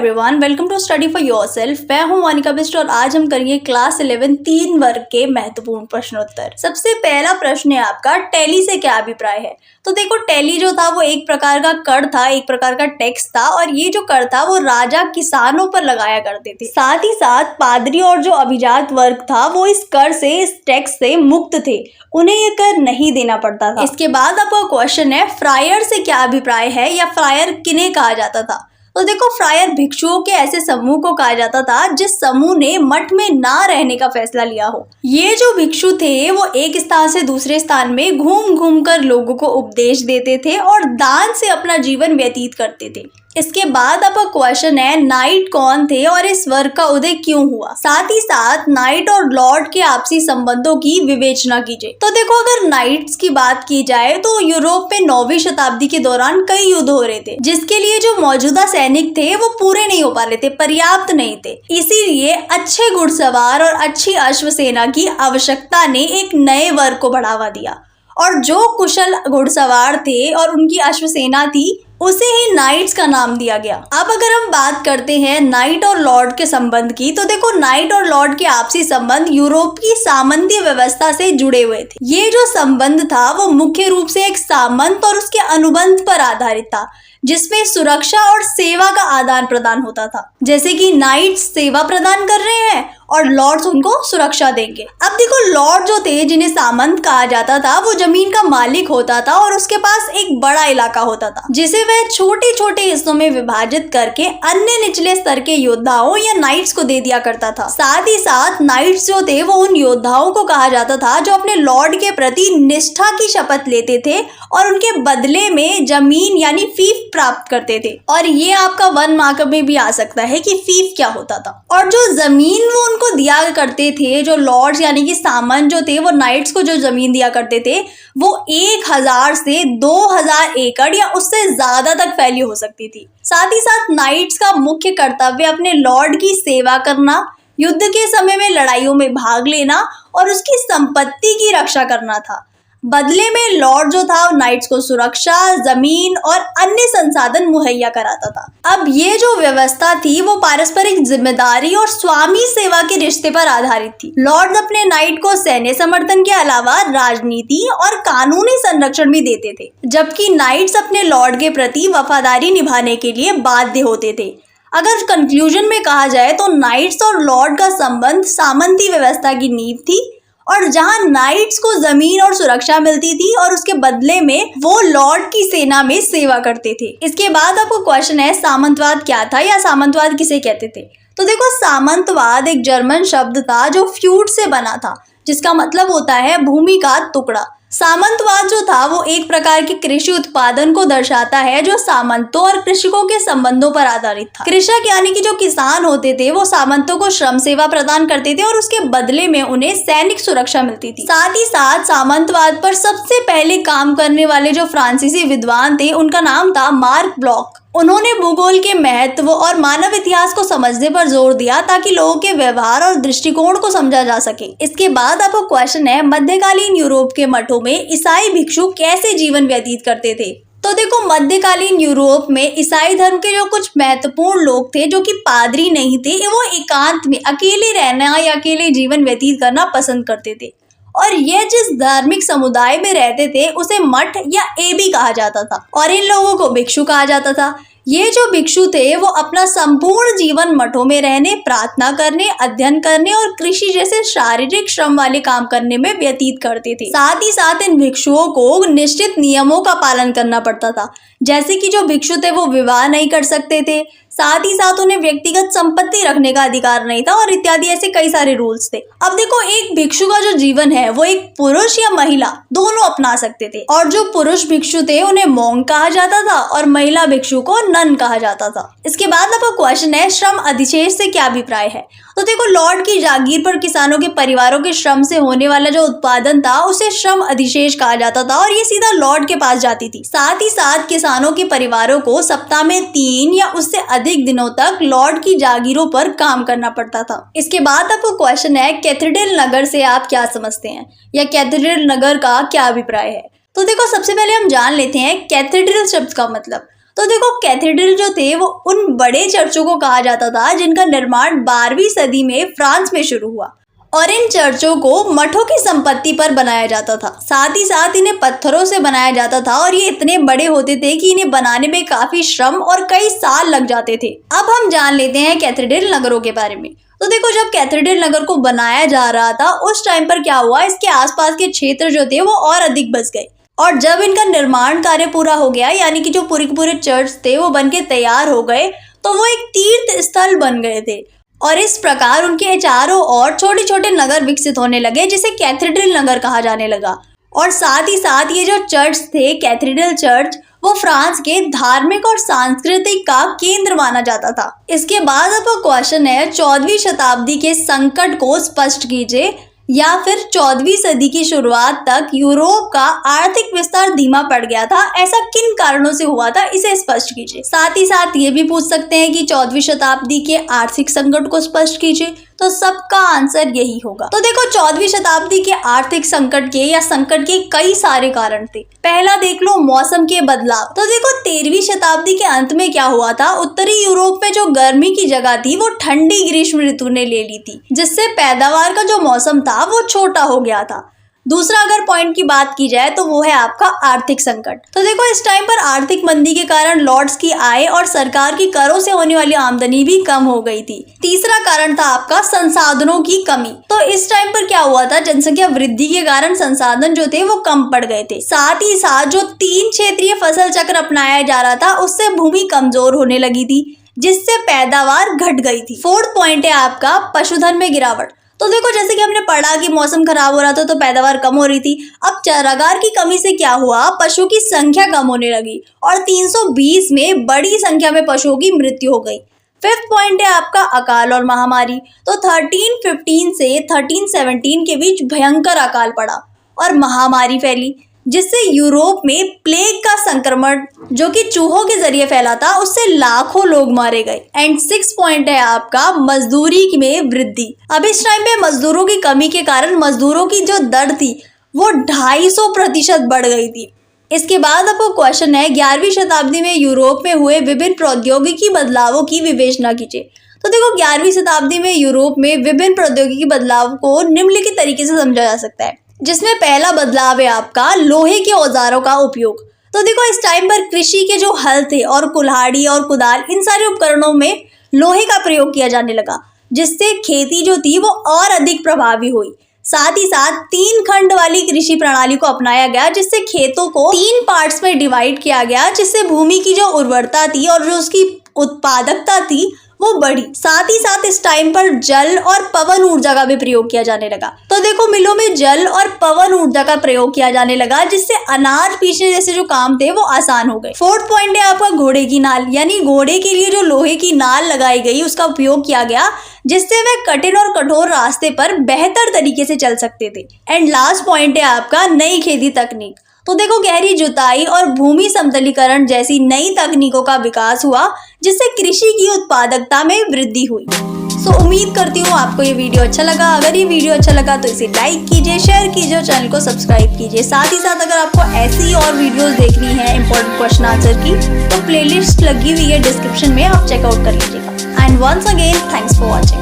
Everyone, welcome to study for yourself. मैं हूं मोनिका बिस्ट और आज हम करेंगे क्लास 11 3 वर्ग के महत्वपूर्ण प्रश्नोत्तर। सबसे पहला प्रश्न है आपका, टैली से क्या अभिप्राय है। तो देखो, टैली जो था वो एक प्रकार का कर था, एक प्रकार का टैक्स था, और ये जो कर था वो राजा किसानों पर लगाया करते थे। साथ ही साथ पादरी और जो अभिजात वर्ग था वो इस कर से, इस टैक्स से मुक्त थे, उन्हें ये कर नहीं देना पड़ता था। इसके बाद आपका क्वेश्चन है, फ्रायर से क्या अभिप्राय है या फ्रायर किन्हें कहा जाता था। तो देखो, फ्रायर भिक्षुओं के ऐसे समूह को कहा जाता था जिस समूह ने मठ में ना रहने का फैसला लिया हो। ये जो भिक्षु थे वो एक स्थान से दूसरे स्थान में घूम घूम कर लोगों को उपदेश देते थे और दान से अपना जीवन व्यतीत करते थे। इसके बाद आपका क्वेश्चन है, नाइट कौन थे और इस वर्ग का उदय क्यों हुआ। साथ ही साथ नाइट और लॉर्ड के आपसी संबंधों की विवेचना कीजिए। तो देखो, अगर नाइट्स की बात की जाए तो यूरोप में 9वीं शताब्दी के दौरान कई युद्ध हो रहे थे, जिसके लिए जो मौजूदा सैनिक थे वो पूरे नहीं हो पा रहे थे, पर्याप्त नहीं थे। इसीलिए अच्छे घुड़सवार और अच्छी अश्व सेना की आवश्यकता ने एक नए वर्ग को बढ़ावा दिया, और जो कुशल घुड़सवार थे और उनकी अश्वसेना थी उसे ही नाइट्स का नाम दिया गया। अब अगर हम बात करते हैं नाइट और लॉर्ड के संबंध की, तो देखो, नाइट और लॉर्ड के आपसी संबंध यूरोप की सामंती व्यवस्था से जुड़े हुए थे। ये जो संबंध था वो मुख्य रूप से एक सामंत और उसके अनुबंध पर आधारित था, जिसमें सुरक्षा और सेवा का आदान प्रदान होता था। जैसे कि नाइट्स सेवा प्रदान कर रहे हैं और लॉर्ड्स उनको सुरक्षा देंगे। अब देखो, लॉर्ड जो थे, जिन्हें सामंत कहा जाता था, वो जमीन का मालिक होता था और उसके पास एक बड़ा इलाका होता था, जिसे वह छोटे छोटे हिस्सों में विभाजित करके अन्य निचले स्तर के योद्धाओं या नाइट्स को दे दिया करता था। साथ ही साथ नाइट्स जो थे वो उन योद्धाओं को कहा जाता था जो अपने लॉर्ड के प्रति निष्ठा की शपथ लेते थे और उनके बदले में जमीन यानी फीफ प्राप्त करते थे। और ये आपका 1 मार्क में भी आ सकता है कि फीफ क्या होता था। और जो जमीन वो उनको दिया करते थे, जो लॉर्ड्स यानी कि सामंत जो थे, वो नाइट्स को जो जमीन दिया करते थे वो 1000 से 2000 एकड़ या उससे ज्यादा तक फैली हो सकती थी। साथ ही साथ नाइट्स का मुख्य कर्तव्य अपने लॉर्ड की सेवा करना, युद्ध के समय में लड़ाइयों में भाग लेना और उसकी संपत्ति की रक्षा करना था। बदले में लॉर्ड जो था नाइट्स को सुरक्षा, जमीन और अन्य संसाधन मुहैया कराता था। अब ये जो व्यवस्था थी वो पारस्परिक जिम्मेदारी और स्वामी सेवा के रिश्ते पर आधारित थी। लॉर्ड अपने नाइट को सैन्य समर्थन के अलावा राजनीति और कानूनी संरक्षण भी देते थे, जबकि नाइट्स अपने लॉर्ड के प्रति वफादारी निभाने के लिए बाध्य होते थे। अगर कंक्लूजन में कहा जाए तो नाइट्स और लॉर्ड का संबंध सामंती व्यवस्था की नींव थी, और जहां नाइट्स को जमीन और सुरक्षा मिलती थी और उसके बदले में वो लॉर्ड की सेना में सेवा करते थे। इसके बाद आपको क्वेश्चन है, सामंतवाद क्या था या सामंतवाद किसे कहते थे। तो देखो, सामंतवाद एक जर्मन शब्द था जो फ्यूट से बना था, जिसका मतलब होता है भूमि का टुकड़ा। सामंतवाद जो था वो एक प्रकार के कृषि उत्पादन को दर्शाता है जो सामंतों और कृषकों के संबंधों पर आधारित था। कृषक यानी कि जो किसान होते थे वो सामंतों को श्रम सेवा प्रदान करते थे और उसके बदले में उन्हें सैनिक सुरक्षा मिलती थी। साथ ही साथ सामंतवाद पर सबसे पहले काम करने वाले जो फ्रांसीसी विद्वान थे उनका नाम था मार्क ब्लॉक। उन्होंने भूगोल के महत्व और मानव इतिहास को समझने पर जोर दिया ताकि लोगों के व्यवहार और दृष्टिकोण को समझा जा सके। इसके बाद आपको क्वेश्चन है, मध्यकालीन यूरोप के मठों में ईसाई भिक्षु कैसे जीवन व्यतीत करते थे। तो देखो, मध्यकालीन यूरोप में ईसाई धर्म के जो कुछ महत्वपूर्ण लोग थे जो कि पादरी नहीं थे, वो एकांत में अकेले रहना या अकेले जीवन व्यतीत करना पसंद करते थे, और यह जिस धार्मिक समुदाय में रहते थे उसे मठ या एबी कहा जाता था, और इन लोगों को भिक्षु कहा जाता था। ये जो भिक्षु थे वो अपना संपूर्ण जीवन मठों में रहने, प्रार्थना करने, अध्ययन करने और कृषि जैसे शारीरिक श्रम वाले काम करने में व्यतीत करते थे। साथ ही साथ इन भिक्षुओं को निश्चित नियमों का पालन करना पड़ता था, जैसे कि जो भिक्षु थे वो विवाह नहीं कर सकते थे, साथ ही साथ उन्हें व्यक्तिगत संपत्ति रखने का अधिकार नहीं था, और इत्यादि ऐसे कई सारे रूल्स थे। अब देखो, एक भिक्षु का जो जीवन है वो एक पुरुष या महिला दोनों अपना सकते थे, और जो पुरुष भिक्षु थे उन्हें मोंग कहा जाता था और महिला भिक्षु को नन कहा जाता था। इसके बाद आपका क्वेश्चन है, श्रम अधिशेष से क्या अभिप्राय है। तो देखो, लॉर्ड की जागीर पर किसानों के परिवारों के श्रम से होने वाला जो उत्पादन था उसे श्रम अधिशेष कहा जाता था, और ये सीधा लॉर्ड के पास जाती थी। साथ ही साथ किसानों के परिवारों को सप्ताह में 3 या उससे अधिक दिनों तक लॉर्ड की जागीरों पर काम करना पड़ता था। इसके बाद आपको क्वेश्चन है, कैथेड्रल नगर से आप क्या समझते हैं या कैथेड्रल नगर का क्या अभिप्राय है। तो देखो, सबसे पहले हम जान लेते हैं कैथेड्रल शब्द का मतलब। तो देखो कैथेड्रल जो थे वो उन बड़े चर्चों को कहा जाता था जिनका निर्माण 12वीं सदी में फ्रांस में शुरू हुआ और इन चर्चों को मठों की संपत्ति पर बनाया जाता था। साथ ही साथ इन्हें पत्थरों से बनाया जाता था और ये इतने बड़े होते थे कि इन्हें बनाने में काफी श्रम और कई साल लग जाते थे। अब हम जान लेते हैं कैथेड्रल नगरों के बारे में। तो देखो जब कैथेड्रल नगर को बनाया जा रहा था उस टाइम पर क्या हुआ, इसके आसपास के क्षेत्र जो थे वो और अधिक बस गए और जब इनका निर्माण कार्य पूरा हो गया, यानी कि जो पूरे के पूरे चर्च थे वो बनके तैयार हो गए, तो वो एक तीर्थ स्थल बन गए थे और इस प्रकार उनके चारों ओर छोटे छोटे नगर विकसित होने लगे जिसे कैथेड्रल नगर कहा जाने लगा। और साथ ही साथ ये जो चर्च थे, कैथेड्रल चर्च, वो फ्रांस के धार्मिक और सांस्कृतिक का केंद्र माना जाता था। इसके बाद अब क्वेश्चन है 14वीं शताब्दी के संकट को स्पष्ट कीजिए या फिर 14वीं सदी की शुरुआत तक यूरोप का आर्थिक विस्तार धीमा पड़ गया था, ऐसा किन कारणों से हुआ था, इसे स्पष्ट कीजिए। साथ ही साथ ये भी पूछ सकते हैं कि 14वीं शताब्दी के आर्थिक संकट को स्पष्ट कीजिए, तो सबका आंसर यही होगा। तो देखो 14वीं शताब्दी के आर्थिक संकट के या संकट के कई सारे कारण थे। पहला देख लो मौसम के बदलाव। तो देखो 13वीं शताब्दी के अंत में क्या हुआ था, उत्तरी यूरोप में जो गर्मी की जगह थी वो ठंडी ग्रीष्म ऋतु ने ले ली थी, जिससे पैदावार का जो मौसम था वो छोटा हो गया था। दूसरा अगर पॉइंट की बात की जाए तो वो है आपका आर्थिक संकट। तो देखो इस टाइम पर आर्थिक मंदी के कारण लॉर्ड्स की आय और सरकार की करों से होने वाली आमदनी भी कम हो गई थी। तीसरा कारण था आपका संसाधनों की कमी। तो इस टाइम पर क्या हुआ था, जनसंख्या वृद्धि के कारण संसाधन जो थे वो कम पड़ गए थे। साथ ही साथ जो 3 क्षेत्रीय फसल चक्र अपनाया जा रहा था उससे भूमि कमजोर होने लगी थी, जिससे पैदावार घट गई थी। फोर्थ पॉइंट है आपका पशुधन में गिरावट। तो देखो जैसे कि हमने पढ़ा कि मौसम खराब हो रहा था तो पैदावार कम हो रही थी। अब चारागार की कमी से क्या हुआ, पशु की संख्या कम होने लगी और 320 में बड़ी संख्या में पशुओं की मृत्यु हो गई। फिफ्थ पॉइंट है आपका अकाल और महामारी। तो 1315 से 1317 के बीच भयंकर अकाल पड़ा और महामारी फैली, जिससे यूरोप में प्लेग का संक्रमण जो कि चूहों के जरिए फैला था, उससे लाखों लोग मारे गए। एंड 6 पॉइंट है आपका मजदूरी में वृद्धि। अब इस टाइम पे मजदूरों की कमी के कारण मजदूरों की जो दर थी वो 250% बढ़ गई थी। इसके बाद अब क्वेश्चन है 11वीं शताब्दी में यूरोप में हुए विभिन्न प्रौद्योगिकी बदलावों की विवेचना कीजिए। तो देखो 11वीं शताब्दी में यूरोप में विभिन्न प्रौद्योगिकी बदलाव को निम्नलिखित तरीके से समझा जा सकता है, जिसमें पहला बदलाव है आपका लोहे के औजारों का उपयोग। तो देखो इस टाइम पर कृषि के जो हल थे और कुल्हाड़ी और कुदाल, इन सारे उपकरणों में लोहे का प्रयोग किया जाने लगा, जिससे खेती जो थी वो और अधिक प्रभावी हुई। साथ ही साथ 3 खंड वाली कृषि प्रणाली को अपनाया गया, जिससे खेतों को 3 पार्ट्स में डिवाइड किया गया, जिससे भूमि की जो उर्वरता थी और जो उसकी उत्पादकता थी वो बढ़ी। साथ ही साथ इस टाइम पर जल और पवन ऊर्जा का भी प्रयोग किया जाने लगा। तो देखो मिलों में जल और पवन ऊर्जा का प्रयोग किया जाने लगा, जिससे अनाज पीसने जैसे जो काम थे वो आसान हो गए। फोर्थ पॉइंट है आपका घोड़े की नाल, यानी घोड़े के लिए जो लोहे की नाल लगाई गई उसका उपयोग किया गया, जिससे वे कठिन और कठोर रास्ते पर बेहतर तरीके से चल सकते थे। एंड लास्ट पॉइंट है आपका नई खेती तकनीक। तो देखो गहरी जुताई और भूमि समतलीकरण जैसी नई तकनीकों का विकास हुआ, जिससे कृषि की उत्पादकता में वृद्धि हुई। सो उम्मीद करती हूँ आपको ये वीडियो अच्छा लगा। अगर ये वीडियो अच्छा लगा तो इसे लाइक कीजिए, शेयर कीजिए और चैनल को सब्सक्राइब कीजिए। साथ ही साथ अगर आपको ऐसी और वीडियोस देखनी है इंपॉर्टेंट क्वेश्चन आंसर की, तो प्लेलिस्ट लगी हुई है डिस्क्रिप्शन में, आप चेकआउट कर लीजिएगा। And once again thanks for watching.